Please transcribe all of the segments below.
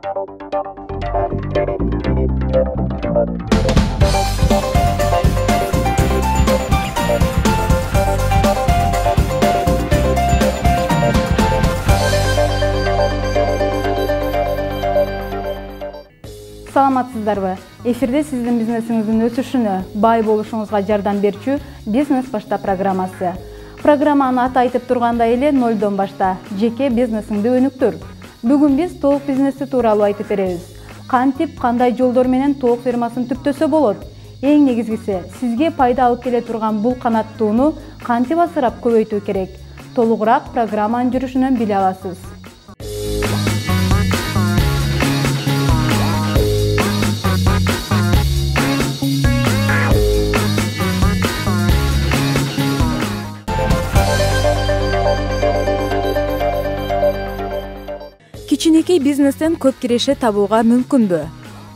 Саламатсыздарбы? Эфирде сиздин бизнесиңиздин өсүшүнө, бай болушуңузга жардам берчү «Бизнес башта» программасы. Программаны аты айтып тургандай эле нолдон башта жеке бизнесиңди өнүктүр. Бүгүн биз толук бизнести тууралуу айтып беребиз. Кантип, кандай жолдор менен толук фирмасын түптөсө болот? Эң негизгиси, сизге пайда алып келе турган бул канаттууну кантип асырап көбөйтүү керек? Толугураак программанын жүрүшүнөн биле аласыз. Кичинекей бизнестен көп киреше табууга мүмкүнбү?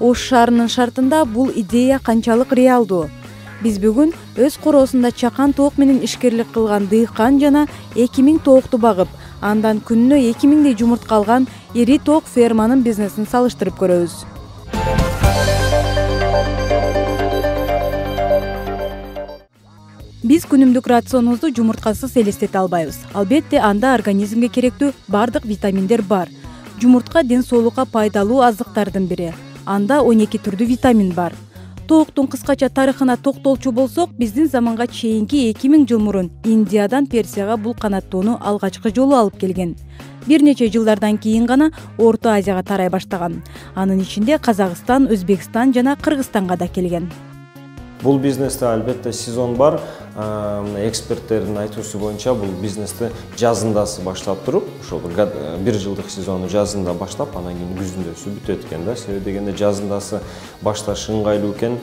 Ош шаарынын шартында бул идея канчалык реалдуу? Биз бүгүн өз короосунда чакан тоок менен ишкерлик кылган дыйкан жана 2000 тоокту багып, андан күнүнө 2000 жумуртка алган ири тоок ферманын бизнесин салыштырып көрөбүз. Биз күнүмдүк рационубузду жумурткасыз элестете албайбыз. Албетте, анда организмге керектүү бардык витаминдер бар. Жумуртка ден соолукка пайдалуу азыктардын бири. Анда 12 түрдүү витамин бар. Тооктун кыскача тарыхына токтолчу болсок, биздин заманга чейинки 2000 жыл мурун Индиядан Персияга бул канаттууну алгачкы жолу алып келген. Бир нече жылдардан кийин гана Орто Азияга тарай баштаган. Анын ичинде Казакстан, Өзбекстан жана Кыргызстанга да келген. Бул бизнесте албетте сезон бар. Эксперттердин айтуусу боюнча бул бизнести жазындасы баштап туруп, ошол бир жылдык сезону жазында баштап, анан кийин күзүндө бүтөт экен да. Себеби дегенде жазындасы башташ ыңгайлуу экен.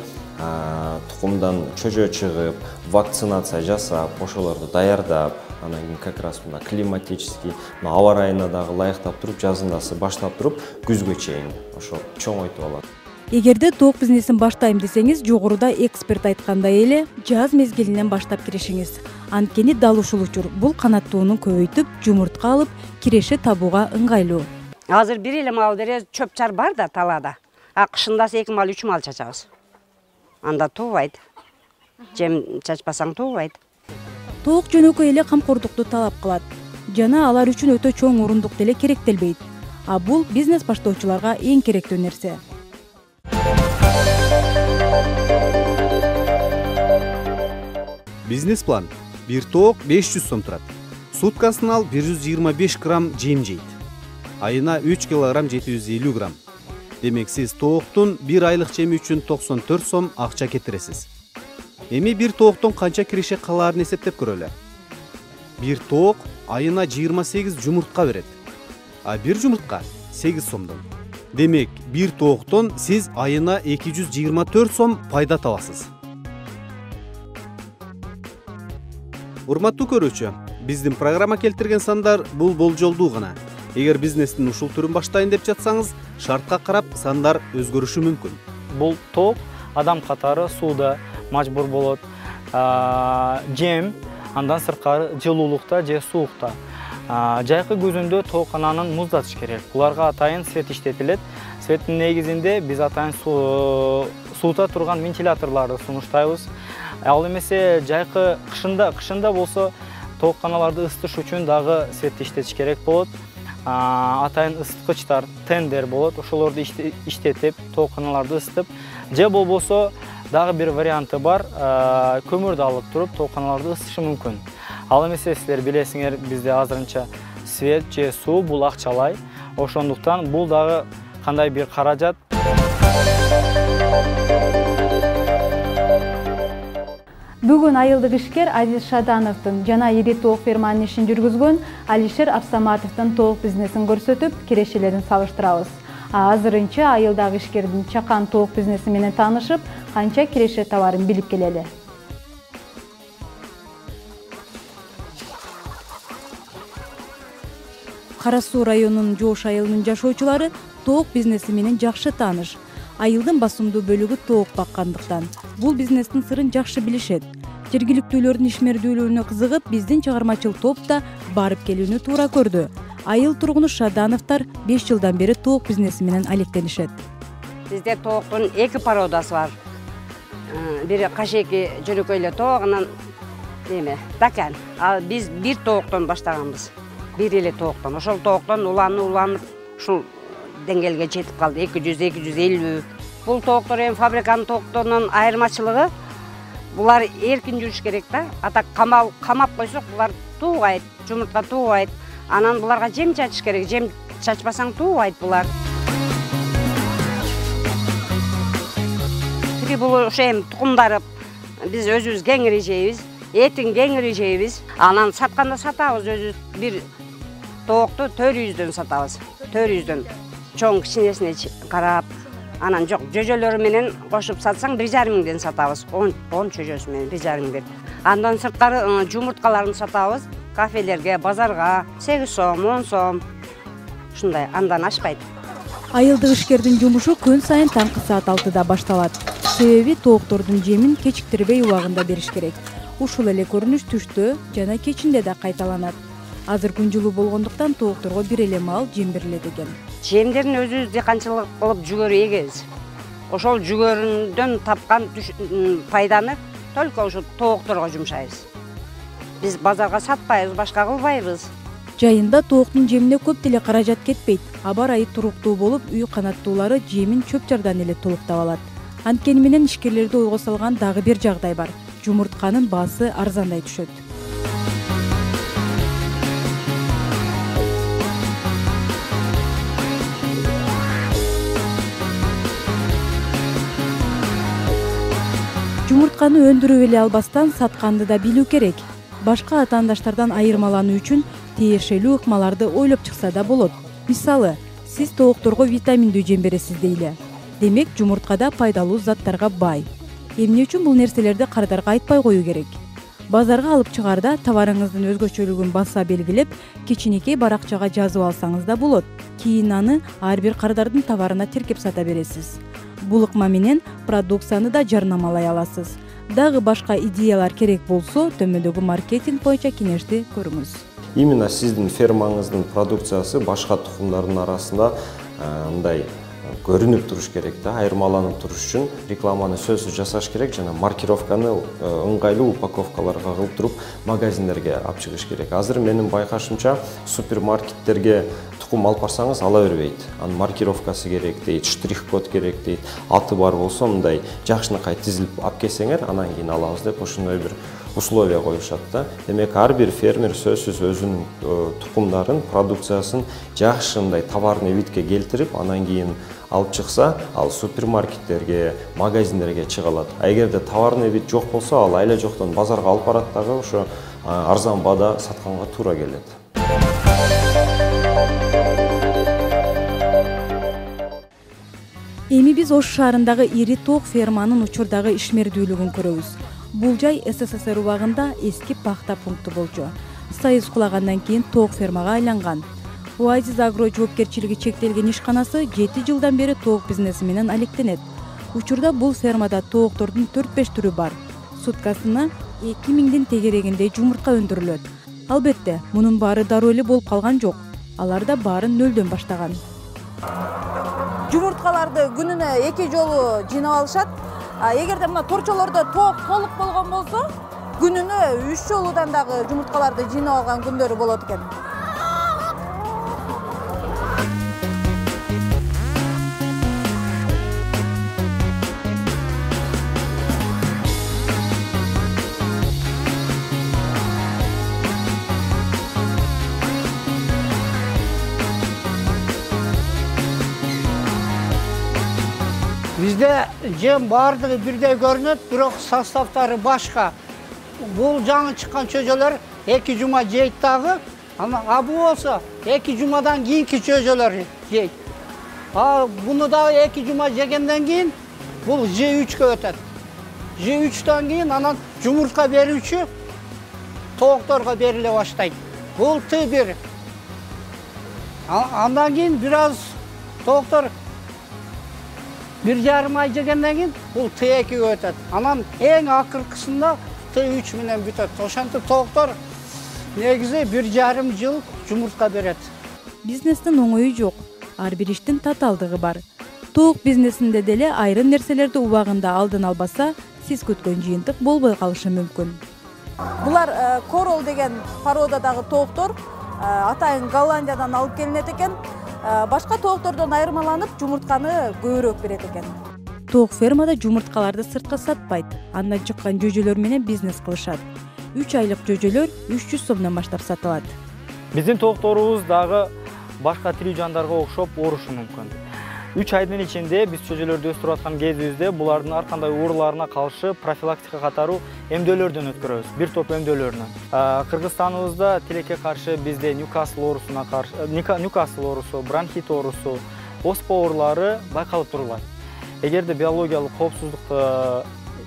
Тукумдан чөжө чыгып, вакцинация жасап, ошолорду даярдап, анан кийин как раз мына климатический, аба ырайына дагы ылайыктап туруп, жазындасы баштап туруп, күзгө чейин ошол чоңойтуп алат. Эгерде тоок бизнесин баштайм десеңиз, жогоруда эксперт айткандай эле жаз мезгилинен баштап киришиңиз. Анткени дал ушул учур бул канаттууну көбөйтүп, жумуртка алып, киреше табууга ыңгайлуу. Азыр бир эле мал бере чөп чар бар да талаада. Кышында 2 мал, 3 мал чачабыз. Анда туубайт. Жем чачпасаң туубайт. Тоок жөнөкөй эле камкордукту талап кылат. Жана алар үчүн өтө чоң орундук деле керектелбейт. А бул бизнес баштоочуларга эң керектүү нерсе. Бизнес план. Бир тоок 500 сом турат. Суткасын ал 125 грамм жем жейт. Айына 3 килограмм 750 грамм. Демек сиз тооктун бир айлык жеми үчүн 94 сом акча кетиресиз. Эми бир тооктон канча киреше калаарын эсептеп көрөлү. Бир тоок айына 28 жумуртка берет. А бир жумуртка 8 сомдон. Демек, бир тооктон сиз айына 224 сом пайда табасыз. Урматтуу көрүүчү, биздин программа келтирген сандар бул болжолдуу гана. Эгер бизнестин ушул түрүн баштайын деп жатсаңыз, шартка карап сандар өзгөрүшү мүмкүн. Бул тоок адам катары сууда мажбур болот. Жем андан сырткары жылуулукта же суукта. Жайкы күзүндө тоокананын муздатыш керек. Буларга атайын свет иштетилет. Светтин негизинде биз атайын суута турган вентиляторлорду сунуштайбыз. Ал эмесе жайкы кышында болсо тооканаларды ысытыш үчүн дагы светти иштетиш керек болот. Атайын ысыткычтар, тендер болот. Ошолорду иштетип, тооканаларды ысытып, же болбосо дагы бир варианты бар. Көмүрдү алып туруп, тооканаларды ысытышы мүмкүн. Ал эмесе силер билесиңер, бизде азырынча свет же суу бул акчалай. Ошондуктан бул дагы кандай бир каражат. Бүгүн айылдык ишкер Азиз Шадановдун жана ири тоок ферманын ишин жүргүзгөн Алишер Абсаматовдун тоок бизнесин көрсөтүп, кирешелерин салыштырабыз. Азырынча айылдагы ишкердин чакан тоок бизнеси менен таанышып, канча киреше табарын билип келели. Кара Суу районунун Жоош айылынын жашоочулары тоок бизнеси менен жакшы тааныш. Айылдын басымдуу бөлүгү тоок баккандыктан бул бизнестин сырын жакшы билишет. Жергиликтүүлөрдүн ишмердүүлүгүнө кызыгып, биздин чыгармачыл топ да барып келүүнү туура көрдү. Айыл тургуну Шадановтар 5 жылдан бери тоок бизнеси менен алектенишет. Бизде тооктун 2 породасы бар. Бири кашеки жөнөкөйлө тоок, анан дакан. Ал биз бир тооктон баштаганбыз. Бир эле тооктон. Ошол тооктон уланып, ушул деңгээлге жетип калды. 200-250. Бул тооктор эми фабриканын тоокторунун айырмачылыгы, булар эркин жүрүш керек да. Ата камап койсок, булар туубайт, жумуртка туубайт. Анан буларга жем чачыш керек. Жем чачпасаң туубайт булар. Бул ошо эми тукумдары биз өзүбүз кеңири жейбиз, этин кеңири жейбиз. Анан сатканда сатабыз, өзүбүз бир тоокту 400дөн сатабыз. 400дөн. Чоң кичинесине карап, анан жок, жөжөлөрү менен кошуп сатсаң 1,5 миңден сатабыз. 10 чөжөсү менен 1,5 миңден. Андан сырткары жумурткаларын сатабыз. Кафелерге, базарга 8 сом, 10 сом. Ушундай, андан ашпайт. Айылдык ишкердин жумушу күн сайын таңкы саат 6да башталат. Себеби тооктордун жемин кечиктирбей убагында бериш керек. Ушул эле көрүнүш түштө жана кечинде да кайталанат. Азыр күн жылуу болгондуктан тоокторго бир эле маал жем берилет экен. Жемдерин өзүбүз дыйканчылык кылып жүгөрү эгебиз. Ошол жүгөрүндөн тапкан пайданы только ошо тоокторго жумшайбыз. Биз базарга сатпайбыз, башка кылбайбыз. Жайында тооктун жемине көп деле каражат кетпейт. Аба ырайы туруктуу болуп, үй канаттуулары жемин чөп-чардан эле толуктап алат. Анткени менен ишкерлерди ойго салган дагы бир жагдай бар. Жумуртканын баасы арзандай түшөт. Жумуртканы өндүрүп эле албастан сатканды да билүү керек. Башка атаандаштардан айырмалануу үчүн тиешелүү ыкмаларды ойлоп чыкса да болот. Мисалы, сиз тоокторго витаминдүү жем бересиз дейле. Демек, жумурткада пайдалуу заттарга бай. Эмне үчүн бул нерселерди кардарга айтпай коюу керек? Базарга алып чыгарда товарыңыздын өзгөчөлүгүн баса белгилеп, кичинекей баракчага жазып алсаңыз да болот. Кийин аны ар бир кардардын товарына тиркеп сата бересиз. Бул ыкма менен продукцияны да жарнамалай аласыз. Дагы башка идеялар керек болсо, төмөндөгү маркетинг боюнча кеңешти көрүңүз. Именно сиздин фермаңыздын продукциясы башка тукумдардын арасында мындай көрүнүп туруш керек да, айырмаланып туруш үчүн рекламаны сөзсүз жасаш керек жана маркировканы ыңгайлуу упаковкаларга кылып туруп магазиндерге алып чыгыш керек. Азыр менин байкашымча супермаркеттерге тукум алып барсаңыз ала бербейт. Анын маркировкасы керек дейт, штрих-код керек дейт. Аты бар болсо мындай жакшынакай тизилип алып келсеңер, анан кийин алабыз деп ошондой бир условия коюшат да. Демек, ар бир фермер сөзсүз өзүнүн тукумдарын, продукциясын жакшы мындай товарный видке келтирип, анан кийин алып чыкса, ал супермаркеттерге, магазиндерге чыга алат. А эгерде товарный вид жок болсо, ал айла жоктон базарга алып барат дагы ошо арзан баада сатканга туура келет. Эми биз Ош шаарындагы ири тоок ферманын учурдагы ишмердүүлүгүн көрөбүз. Бул жай СССР убагында эски пахта пункту болчу. Союз кулагандан кийин тоок фермага айланган. Оазис агро жоопкерчилиги чектелген ишканасы 7 жылдан бери тоок бизнеси менен алектенет. Учурда бул фермада тооктордун 4-5 түрү бар. Суткасына 2000дин тегерегиндей жумуртка өндүрүлөт. Албетте, мунун баары дароо эле болуп калган жок. Алар да баарын нөлдөн баштаган. Жумурткаларды күнүнө 2 жолу жыйнап алышат. Эгерде мына торчолордо тоок толук болгон болсо, күнүнө 3 жолудан дагы жумурткаларды жыйнап алган күндөрү болот экен. Bizde jem bardыгы бирдей көрүнөт, бирок составтары башка. Бул жаңы чыккан чөжөлөр 2 жума жейт дагы, а бул болсо 2 жумадан кийинки чөжөлөр жейт. Буну дагы 2 жума жегенден кийин бул J3-кө өтөт. J3-төн кийин анан жумуртка берүүчү тоокторго бериле баштайт. Бул T1. Андан кийин бир аз тооктор 1,5 ай жегенден кийин бул T2-ге өтөт. Анан эң акыркысында T3 менен бүтөт. Ошентип тооктор негизи 1,5 жыл жумуртка берет. Бизнестин оңою жок, ар бир иштин татаалдыгы бар. Тоок бизнесинде деле айрым нерселерди убагында алдын албаса, сиз күткөн жыйынтык болбой калышы мүмкүн. Булар корол деген породадагы тооктор атайын Голландиядан алып келинет экен. Башка тооктордон айырмаланып, жумуртканы көбүрөөк берет экен. Тоок фермада жумурткаларды сыртка сатпайт, андан чыккан жөжөлөр менен бизнес кылышат. 3 айлык жөжөлөр 300 сомдон баштап сатылат. Биздин тоокторубуз дагы башка тирүү жандарга окшоп оорушу мүмкүн. 3 айдын ичинде биз чөжөлөрдү өстүрүп аткан кезибизде булардын ар кандай ооруларына каршы профилактика катары эмдөөлөрдөн өткөрөбүз. Бир топ эмдөөлөрүнөн. Кыргызстаныбызда тилекке каршы бизде Ньюкасл оорусуна каршы, Ньюкасл оорусу, бронхит оорусу, оспа оорулары байкалып турулат. Эгерде биологиялык коопсуздукту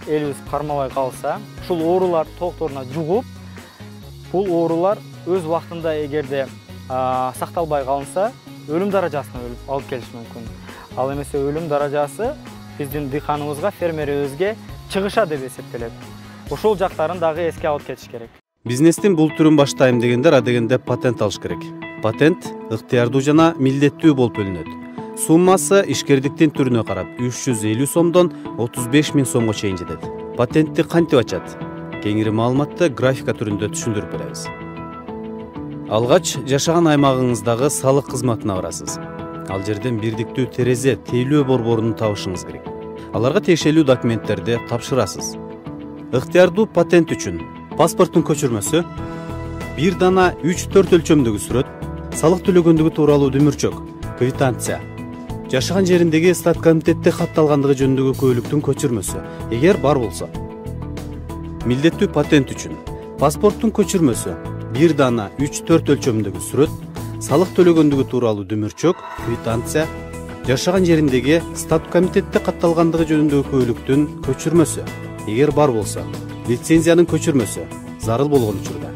элибиз кармабай калса, ушул оорулар тоокторуна жугуп, бул оорулар өз убактында эгерде сакталбай калынса, өлүм даражасына алып келиши мүмкүн. Ал эмесе өлүм даражасы биздин дыйканыбызга, фермерибизге чыгышат деп эсептелет. Ошол жактарын дагы эске алып кетиш керек. Бизнестин бул түрүн баштайм дегендер адегенде патент алыш керек. Патент ыктыярдуу жана милдеттүү болуп бөлүнөт. Суммасы ишкердиктин түрүнө карап 350 сомдон 35 000 сомго чейин жетет. Патентти кантип ачат? Кеңири маалыматты графика түрүндө түшүндүрүп беребиз. Алгач жашаган аймагыңыздагы салык кызматына барасыз. Ал жерден бирдиктүү терезе тейлөө борборун табышыңыз керек. Аларга тиешелүү документтерди тапшырасыз. Ыктыярдуу патент үчүн паспорттун көчүрмөсү, бир дана 3-4 өлчөмдөгү сүрөт, салык төлөгөндүгү тууралуу дүмүрчөк, квитанция, жашаган жериндеги стат комитетте катталгандыгы жөнүндөгү күбөлүктүн көчүрмөсү, эгер бар болсо. Милдеттүү патент үчүн паспорттун көчүрмөсү, бир дана 3-4 өлчөмдөгү сүрөт, салык төлөгөндүгү тууралуу дүмүрчөк, квитанция, жашаган жериндеги стат комитетте катталгандыгы жөнүндөгү күбөлүктүн көчүрмөсү, эгер бар болсо. Лицензиянын көчүрмөсү, зарыл болгон учурда.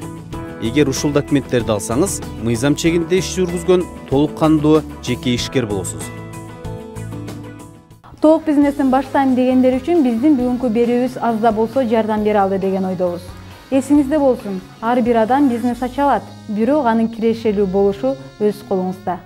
Эгер ушул документтерди алсаңыз, мыйзам чегинде иш жүргүзгөн толук кандуу жеке ишкер болосуз. Тоок бизнесин баштайм дегендер үчүн биздин бүгүнкү берүүбүз аз да болсо жардам бере алды деген ойдобуз. Эсиңизде болсун, ар бир адам бизнес ача алат, бирок анын кирешелүү болушу өз колуңузда.